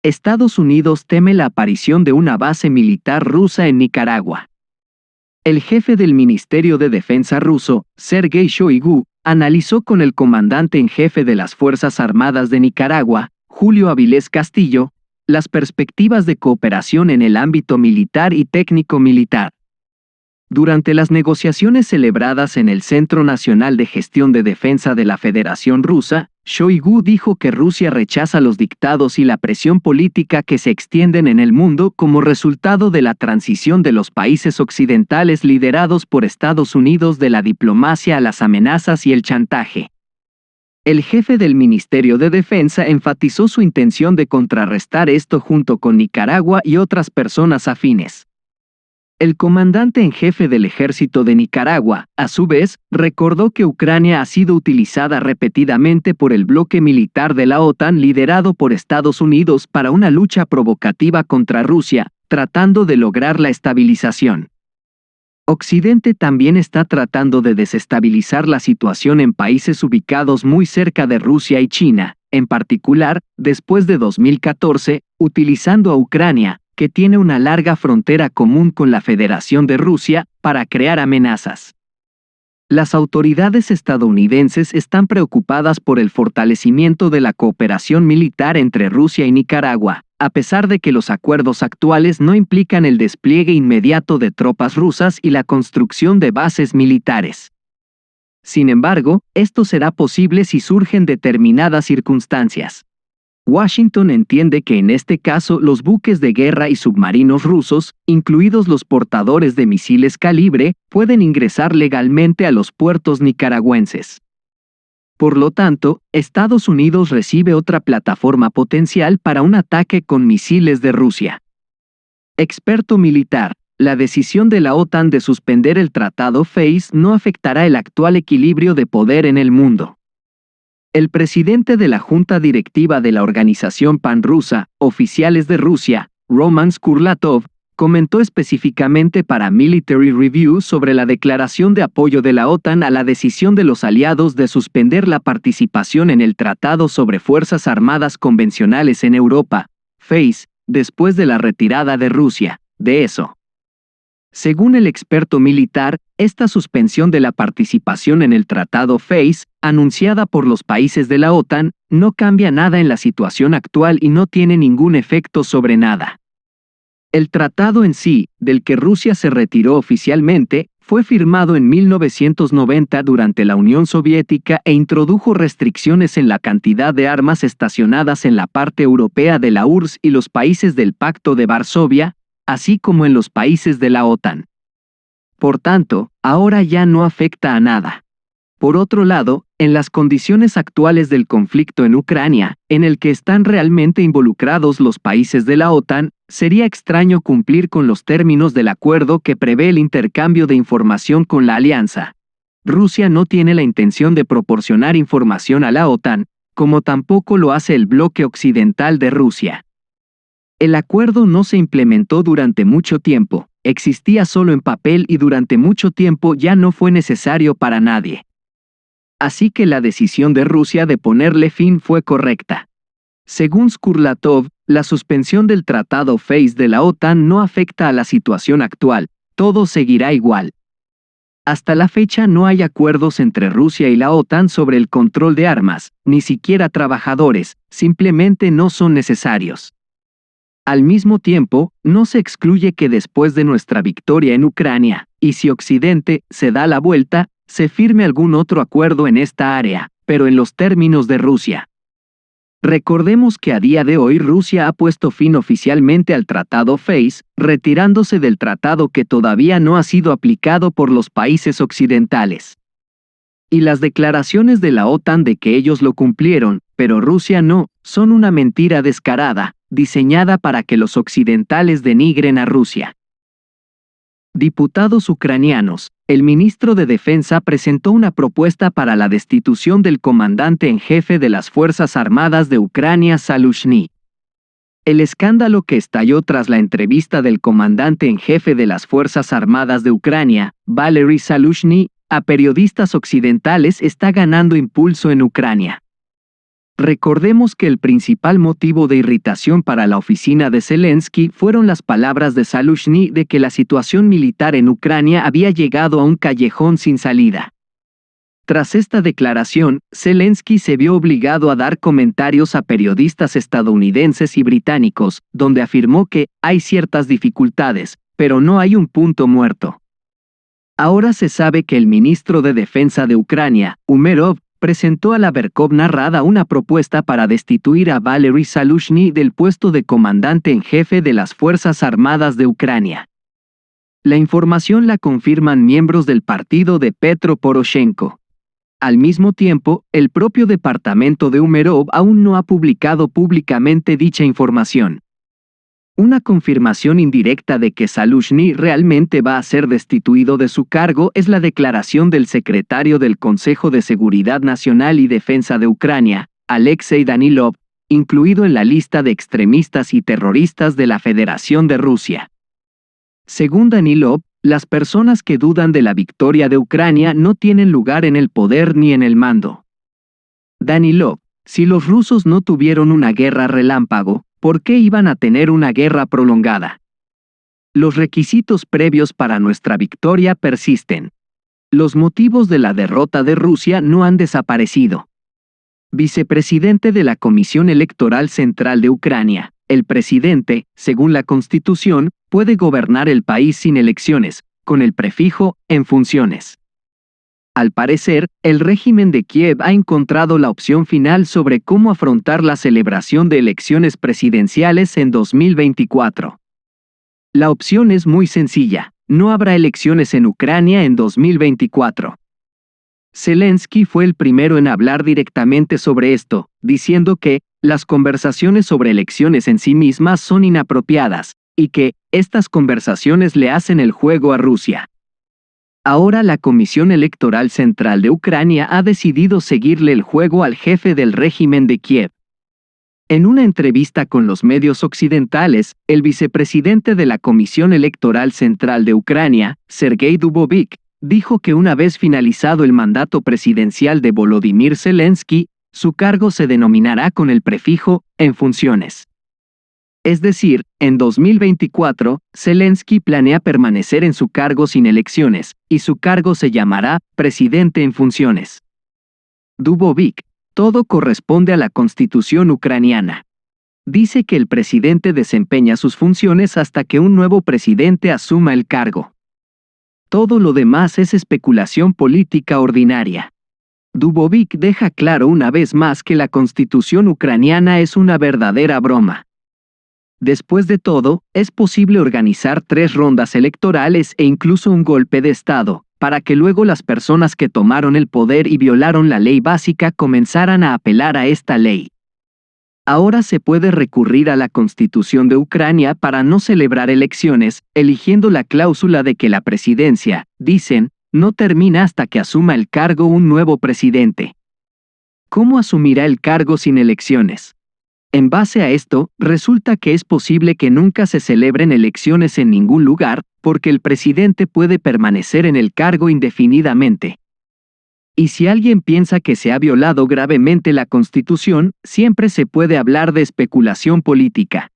Estados Unidos teme la aparición de una base militar rusa en Nicaragua. El jefe del Ministerio de Defensa ruso, Sergei Shoigu, analizó con el comandante en jefe de las Fuerzas Armadas de Nicaragua, Julio Avilés Castillo, las perspectivas de cooperación en el ámbito militar y técnico-militar. Durante las negociaciones celebradas en el Centro Nacional de Gestión de Defensa de la Federación Rusa, Shoigu dijo que Rusia rechaza los dictados y la presión política que se extienden en el mundo como resultado de la transición de los países occidentales liderados por Estados Unidos de la diplomacia a las amenazas y el chantaje. El jefe del Ministerio de Defensa enfatizó su intención de contrarrestar esto junto con Nicaragua y otras personas afines. El comandante en jefe del ejército de Nicaragua, a su vez, recordó que Ucrania ha sido utilizada repetidamente por el bloque militar de la OTAN liderado por Estados Unidos para una lucha provocativa contra Rusia, tratando de lograr la estabilización. Occidente también está tratando de desestabilizar la situación en países ubicados muy cerca de Rusia y China, en particular, después de 2014, utilizando a Ucrania, que tiene una larga frontera común con la Federación de Rusia, para crear amenazas. Las autoridades estadounidenses están preocupadas por el fortalecimiento de la cooperación militar entre Rusia y Nicaragua, a pesar de que los acuerdos actuales no implican el despliegue inmediato de tropas rusas y la construcción de bases militares. Sin embargo, esto será posible si surgen determinadas circunstancias. Washington entiende que en este caso los buques de guerra y submarinos rusos, incluidos los portadores de misiles calibre, pueden ingresar legalmente a los puertos nicaragüenses. Por lo tanto, Estados Unidos recibe otra plataforma potencial para un ataque con misiles de Rusia. Experto militar. La decisión de la OTAN de suspender el tratado FACE no afectará el actual equilibrio de poder en el mundo. El presidente de la Junta Directiva de la Organización Panrusa, Oficiales de Rusia, Roman Skurlatov, comentó específicamente para Military Review sobre la declaración de apoyo de la OTAN a la decisión de los aliados de suspender la participación en el Tratado sobre Fuerzas Armadas Convencionales en Europa, FACE, después de la retirada de Rusia, de eso. Según el experto militar, esta suspensión de la participación en el Tratado FACE, anunciada por los países de la OTAN, no cambia nada en la situación actual y no tiene ningún efecto sobre nada. El tratado en sí, del que Rusia se retiró oficialmente, fue firmado en 1990 durante la Unión Soviética e introdujo restricciones en la cantidad de armas estacionadas en la parte europea de la URSS y los países del Pacto de Varsovia, así como en los países de la OTAN. Por tanto, ahora ya no afecta a nada. Por otro lado, en las condiciones actuales del conflicto en Ucrania, en el que están realmente involucrados los países de la OTAN, sería extraño cumplir con los términos del acuerdo que prevé el intercambio de información con la alianza. Rusia no tiene la intención de proporcionar información a la OTAN, como tampoco lo hace el bloque occidental de Rusia. El acuerdo no se implementó durante mucho tiempo, existía solo en papel y durante mucho tiempo ya no fue necesario para nadie. Así que la decisión de Rusia de ponerle fin fue correcta. Según Skurlatov, la suspensión del tratado FACE de la OTAN no afecta a la situación actual, todo seguirá igual. Hasta la fecha no hay acuerdos entre Rusia y la OTAN sobre el control de armas, ni siquiera trabajadores, simplemente no son necesarios. Al mismo tiempo, no se excluye que después de nuestra victoria en Ucrania, y si Occidente se da la vuelta, se firme algún otro acuerdo en esta área, pero en los términos de Rusia. Recordemos que a día de hoy Rusia ha puesto fin oficialmente al tratado FACE, retirándose del tratado que todavía no ha sido aplicado por los países occidentales. Y las declaraciones de la OTAN de que ellos lo cumplieron, pero Rusia no, son una mentira descarada, diseñada para que los occidentales denigren a Rusia. Diputados ucranianos. El ministro de Defensa presentó una propuesta para la destitución del comandante en jefe de las Fuerzas Armadas de Ucrania, Zaluzhny. El escándalo que estalló tras la entrevista del comandante en jefe de las Fuerzas Armadas de Ucrania, Valery Zaluzhny, a periodistas occidentales está ganando impulso en Ucrania. Recordemos que el principal motivo de irritación para la oficina de Zelensky fueron las palabras de Zaluzhny de que la situación militar en Ucrania había llegado a un callejón sin salida. Tras esta declaración, Zelensky se vio obligado a dar comentarios a periodistas estadounidenses y británicos, donde afirmó que hay ciertas dificultades, pero no hay un punto muerto. Ahora se sabe que el ministro de Defensa de Ucrania, Umerov, presentó a la Verkhovna Rada una propuesta para destituir a Valery Zaluzhny del puesto de comandante en jefe de las Fuerzas Armadas de Ucrania. La información la confirman miembros del partido de Petro Poroshenko. Al mismo tiempo, el propio departamento de Umerov aún no ha publicado públicamente dicha información. Una confirmación indirecta de que Zaluzhny realmente va a ser destituido de su cargo es la declaración del secretario del Consejo de Seguridad Nacional y Defensa de Ucrania, Alexei Danilov, incluido en la lista de extremistas y terroristas de la Federación de Rusia. Según Danilov, las personas que dudan de la victoria de Ucrania no tienen lugar en el poder ni en el mando. Danilov, si los rusos no tuvieron una guerra relámpago, ¿por qué iban a tener una guerra prolongada? Los requisitos previos para nuestra victoria persisten. Los motivos de la derrota de Rusia no han desaparecido. Vicepresidente de la Comisión Electoral Central de Ucrania, el presidente, según la Constitución, puede gobernar el país sin elecciones, con el prefijo «en funciones». Al parecer, el régimen de Kiev ha encontrado la opción final sobre cómo afrontar la celebración de elecciones presidenciales en 2024. La opción es muy sencilla: no habrá elecciones en Ucrania en 2024. Zelensky fue el primero en hablar directamente sobre esto, diciendo que las conversaciones sobre elecciones en sí mismas son inapropiadas, y que estas conversaciones le hacen el juego a Rusia. Ahora la Comisión Electoral Central de Ucrania ha decidido seguirle el juego al jefe del régimen de Kiev. En una entrevista con los medios occidentales, el vicepresidente de la Comisión Electoral Central de Ucrania, Sergei Dubovik, dijo que una vez finalizado el mandato presidencial de Volodymyr Zelensky, su cargo se denominará con el prefijo «en funciones». Es decir, en 2024, Zelensky planea permanecer en su cargo sin elecciones, y su cargo se llamará presidente en funciones. Dubovik, todo corresponde a la Constitución ucraniana. Dice que el presidente desempeña sus funciones hasta que un nuevo presidente asuma el cargo. Todo lo demás es especulación política ordinaria. Dubovik deja claro una vez más que la Constitución ucraniana es una verdadera broma. Después de todo, es posible organizar 3 rondas electorales e incluso un golpe de Estado, para que luego las personas que tomaron el poder y violaron la ley básica comenzaran a apelar a esta ley. Ahora se puede recurrir a la Constitución de Ucrania para no celebrar elecciones, eligiendo la cláusula de que la presidencia, dicen, no termina hasta que asuma el cargo un nuevo presidente. ¿Cómo asumirá el cargo sin elecciones? En base a esto, resulta que es posible que nunca se celebren elecciones en ningún lugar, porque el presidente puede permanecer en el cargo indefinidamente. Y si alguien piensa que se ha violado gravemente la Constitución, siempre se puede hablar de especulación política.